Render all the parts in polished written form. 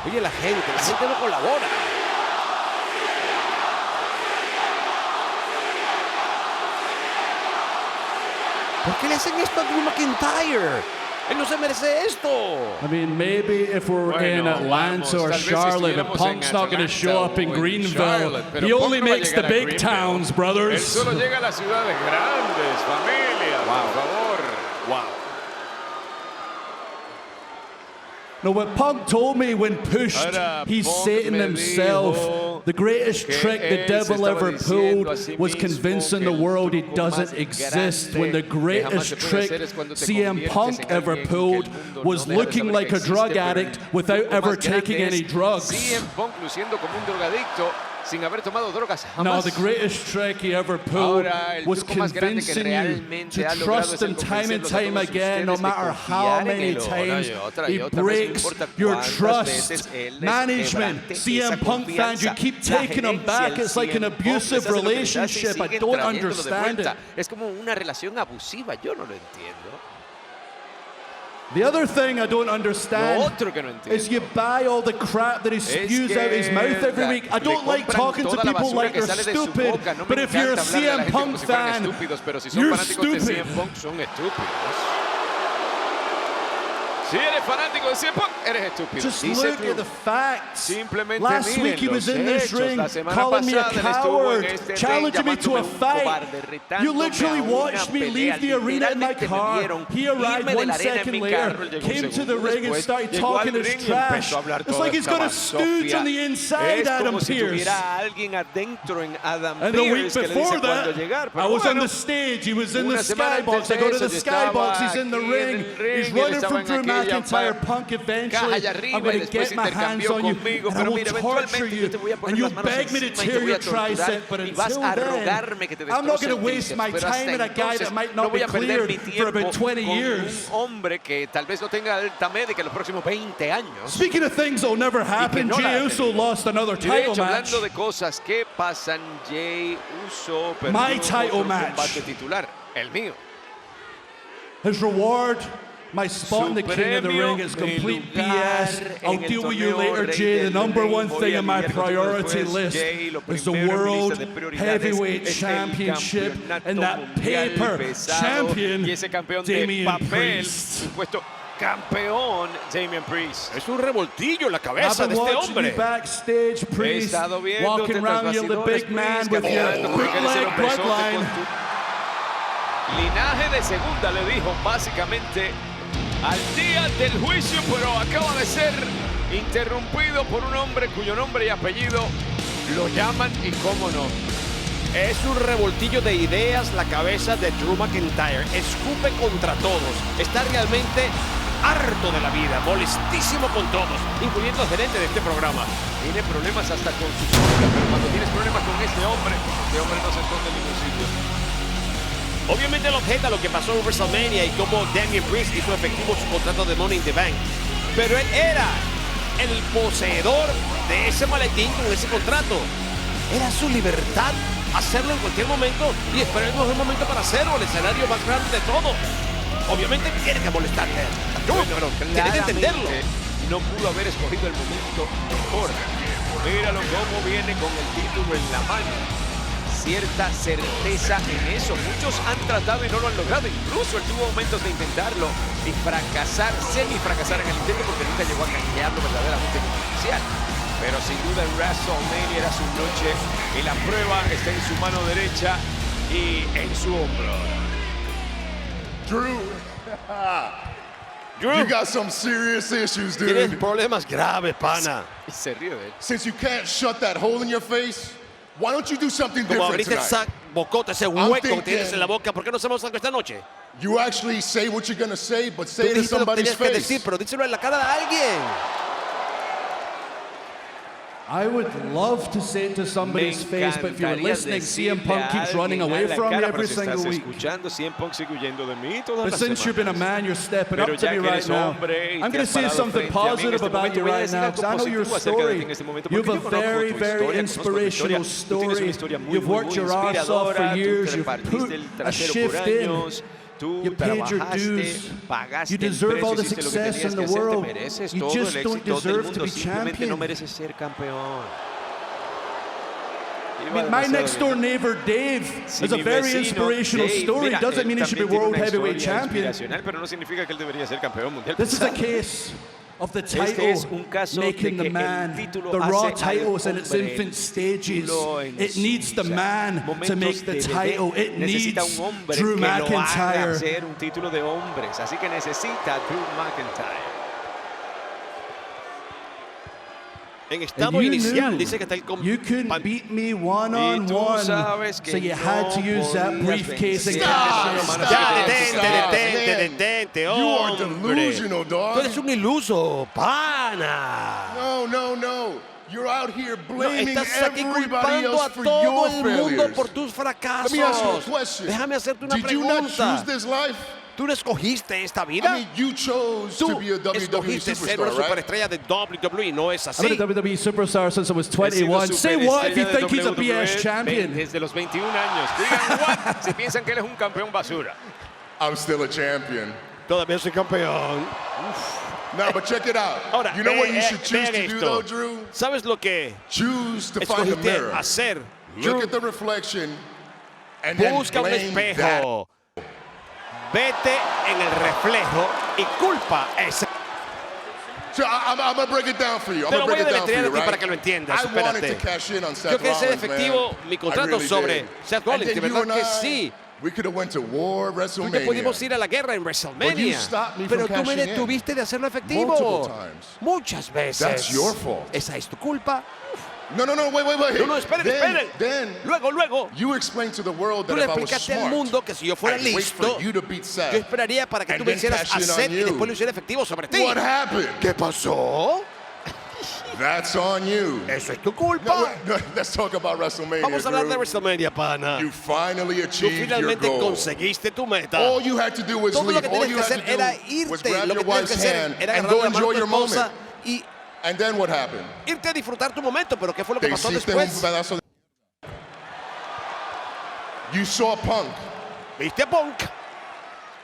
Oye, la gente no colabora. ¿Por qué le hacen esto a Drew McIntyre? Él no se merece esto. I mean, maybe if we're in Atlanta or Charlotte and Punk's not going to show up in Greenville, he only makes the big towns, Él brothers. solo llega a las ciudades grandes, familia, por favor. Wow. No, what Punk told me when pushed, Ahora, he's Punk saying me himself, dijo the greatest que trick the él devil se ever estaba diciendo a sí pulled was mismo convincing que the el world he truco doesn't más exist, grande when the que jamás greatest se puede trick hacer es cuando te CM conviertes Punk en ever alguien que el pulled mundo was no deja de looking saber like que a drug existe, pero addict el without truco ever más grande taking any es drugs. CM Punk luciendo como un drogadicto sin haber tomado drogas No, jamás. the greatest trick he ever pulled Ahora, el was truco más grande que convincing you realmente ha to logrado trust es el him time and convencerlos a time todos again, no ustedes de matter how confiar en many él una times y otra he y otra vez, no breaks importa your cuántas trust. veces él les Management, quebrante CM esa Punk fans, you confianza. keep La taking him gerencia, back. el It's like an CM Punk abusive les hace lo que les hace y relationship. I siguen don't trayéndolo de understand it. vuelta. Es como una relación abusiva, yo no lo entiendo. The other thing I don't Lo understand otro que no entiendo is you buy all the crap that he spews que out his mouth every week. I le don't like compran talking to toda la people basura like que they're sale de su stupid, boca. No me but if you're a encanta hablarle a la CM gente como Punk si fueran fan, estúpidos, pero si son you're fanáticos de stupid. CM Punk son estúpidos. Si eres fanático de CM Punk, eres estúpido. Just Dice look at the facts. Simplemente Last miren week he was los in this hechos. ring La semana calling me a pasada él estuvo en coward, este ring challenging me to llamándome a un fight. cobarde, You retándome literally a una watched me pelea. leave the arena in my Literalmente me car. vieron He arrived irme de 1 la arena en second mi later, carro. Él llegó un came to the segundo ring and después, started llegó al talking his ring y trash. empezó a hablar It's toda like he's esta got a stooge basofia. on the inside, Es Adam como si Pearce. tuviera a alguien adentro en Adam And the week Pearce que le before dice cuándo that, llegar. I Pero was on bueno, the stage, he was in the una semana skybox. antes I go de to the eso, yo estaba skybox, he's in the aquí en ring, el ring, he's y él running estaba from en Drew aquella McIntyre. Punk eventually, caja allá arriba I'm going y to después get my hands intercambió on you, conmigo, and I pero will mira, torture eventualmente you, yo te voy a and poner you'll las manos beg me to encima y te tear voy your a torturar tricep, but y vas until a then, rogarme que te I'm not destroce going to el waste tríceps, my pero time hasta with a guy entonces that might no not voy be a perder mi cleared for tiempo about 20 con years. un hombre que tal vez no tenga alta médica en los próximos 20 años. Speaking of things that'll never happen, no la Jey ha Uso tenido. lost another Y de title hecho, match. hablando de cosas que pasan, Jey Uso perdió My title otro match. combate titular, el mío. His reward, my spot in the Su King of the premio, Ring is mi complete lugar BS. en I'll el deal with you torneo later, Rey Jey. The del number Ring. one Voy thing a on my lidiar contigo priority después, list Jey. Lo is the primero en mi World lista de prioridades Heavyweight es el Championship campeonato and that mundial paper pesado. champion, Y ese campeón de Damian papel, Priest. supuesto campeón, Damian Priest. Es un revoltillo la I've cabeza been de este watching hombre. you backstage, Priest, estado viéndote walking tras around, you're the bastidores, big man Priest, with your caminando porque eres el bootleg hombre sote bloodline. con tu linaje de segunda, le dijo básicamente al día del juicio, pero acaba de ser interrumpido por un hombre cuyo nombre y apellido lo llaman y cómo no. Es un revoltillo de ideas la cabeza de Drew McIntyre. Escupe contra todos. Está realmente harto de la vida, molestísimo con todos, incluyendo el gerente de este programa. Tiene problemas hasta con su sombra, pero cuando tienes problemas con este hombre no se esconde en ningún sitio. Obviamente él objeta lo que pasó en WrestleMania y cómo Damian Priest hizo efectivo su contrato de Money in the Bank. Pero él era el poseedor de ese maletín con ese contrato. Era su libertad hacerlo en cualquier momento y esperar el mejor momento para hacerlo, el escenario más grande de todo. Obviamente tiene que molestarle a él. Pero tiene que entenderlo. No pudo haber escogido el momento mejor. Míralo cómo viene con el título en la mano. Cierta certeza en eso. Muchos han tratado y no lo han logrado. Incluso él tuvo momentos de intentarlo y fracasar, semi-fracasar en el intento porque nunca llegó a canjearlo verdaderamente como oficial. Pero sin duda en WrestleMania era su noche y la prueba está en su mano derecha y en su hombro. Drew, Drew, you got some serious issues, tienes dude. problemas graves, pana. Y se ríe de él. Since you can't shut that hole in your face, why don't you do something Como different abriste esa tonight? bocota, ese hueco que thinking- tienes en la boca, ¿por qué no hacemos algo esta noche? You actually say what you're gonna say, but Tú say it to dijiste lo que somebody's tenías que face. decir, pero díselo en la cara de alguien. I would love to say it to somebody's face, but if you're listening, CM Punk keeps running away from me every single week. Escuchando, CM Punk sigue huyendo de mí todas But las since you've been a semanas. man, you're stepping Pero up to ya me que right eres now. hombre y I'm te going to has say parado something frente a mí en positive este about momento, you voy a right decir now, algo because I know your positivo acerca de ti story. en este momento, You have porque a yo conozco very, tu very historia, conozco tu historia. inspirational Tú tienes una story. historia muy, You've muy, worked muy your ass off inspiradora. for Tú years. te You've partiste put el a trasero shift por in. años. Tú You paid your dues. You deserve all the success in the world. You just don't deserve to be champion. mereces ser campeón. I mean, my next door neighbor Dave has a very inspirational story. Doesn't mean he should be world heavyweight champion. Pero no significa que él debería ser campeón mundial. This is a case of the title making the man. The Raw title is in its infant stages. It needs the man to make the title. It needs Drew McIntyre. Ser un título de hombres, así que necesita Drew McIntyre. En estado inicial dice que está el you couldn't beat me one-on-one, so you had to use that briefcase and detente, You are delusional, dog. Tú eres un iluso, pana. No. You're out here blaming Estás aquí everybody culpando else a for todo your el mundo failures. por tus fracasos. Let me ask you a question. Déjame hacerte una Did you not choose pregunta. this life? ¿Tú no escogiste esta vida? I mean, you chose Tú to be a WWE escogiste ser una superstar, right? superestrella de WWE, ¿no es I've been así? a WWE superstar since I was 21. Say what if you think he's a BS champion? Desde los 21 años. Digan what si piensan que él es un campeón basura. I'm still a champion. Todavía soy campeón. No, but check it out. Ahora, You know what you should choose vean to do, esto. though, Drew? ¿Sabes lo que Choose to find a escogiste mirror. hacer? Look at the reflection and then Busca un blame that. espejo. Vete en el reflejo y culpa ese. So I'm going to break it down for you. I'm Te going lo to break voy a it down for deletrear you, a ti right? para que lo entiendas. I wanted to Espérate. cash in on Seth Yo quería ser Rollins, efectivo man. mi I contrato really sobre did. Seth Rollins. And De then you verdad and que I, sí. we could have went to war, Tú y yo WrestleMania. pudimos ir a la guerra en But you WrestleMania. stopped me Pero from tú me cashing in. detuviste de hacerlo efectivo. Multiple times. Muchas veces. That's your fault. Esa es tu culpa. No, wait. No, esperen, esperen. Then Luego, you explained to the world tú that le if I was explicaste al smart, mundo que si yo fuera I'd wait listo, for you to beat Seth. yo esperaría para que And tú then vencieras cash a in on Seth y you. después lo hiciera efectivo sobre ti. What happened? ¿Qué pasó? That's on you. Eso es tu culpa. No, let's talk about WrestleMania. Vamos a hablar de Drew. WrestleMania, pana. You finally Tú achieved your finalmente goal. conseguiste tu meta. All you had to do was Todo lo leave. que All tenías you que had hacer to era do was irte. grab Lo your que tenías wife's que hacer hand era and agarrar go la mano enjoy de tu your esposa moment. y And then what happened? irte a disfrutar tu momento. Pero ¿qué fue lo que Te pasó hiciste un después? pedazo de... You saw Punk, Viste a Punk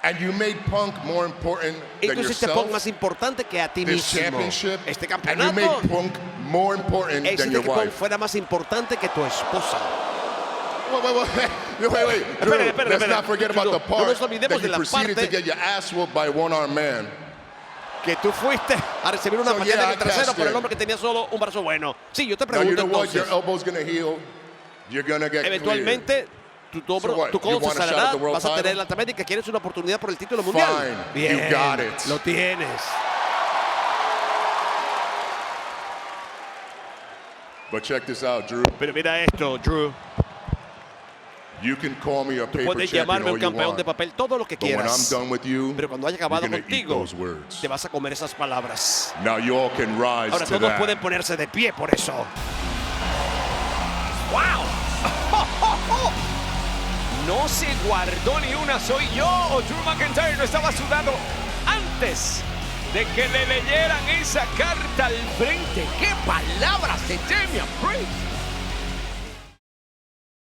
and you made Punk more important y than tú hiciste a Punk yourself, más importante que a ti this mismo. championship, Este and you made campeonato Punk more important than hiciste your que Punk wife. fuera más importante que tu esposa. Wait. Drew, Espera. let's not forget about the No part nos olvidemos that de you la proceeded to parte get your ass whooped by a one-armed man. Que tú fuiste a recibir una So, patada yeah, en el trasero cashed por el in. hombre que tenía solo un brazo bueno. Sí, yo te Now, you pregunto know what? Your entonces, elbow's going to heal. You're going to get cleared. eventualmente tu So what? codo You se want a shot sanará, at the world vas a tener title? la América, quieres una oportunidad por el título mundial. Fine, you got it. Lo tienes. But check this out, Drew. Pero mira esto, Drew. You can call me a Tú paper puedes champion llamarme all un you campeón want. de papel todo lo que But when I'm quieras. done with you, Pero cuando haya you're acabado gonna eat contigo, those words. te vas a comer esas palabras. Now you all can rise Ahora to todos that. pueden ponerse de pie por eso. ¡Wow! No se guardó ni una, soy yo o Drew McIntyre no estaba sudado antes de que le leyeran esa carta al frente. ¡Qué palabras de Damian Priest!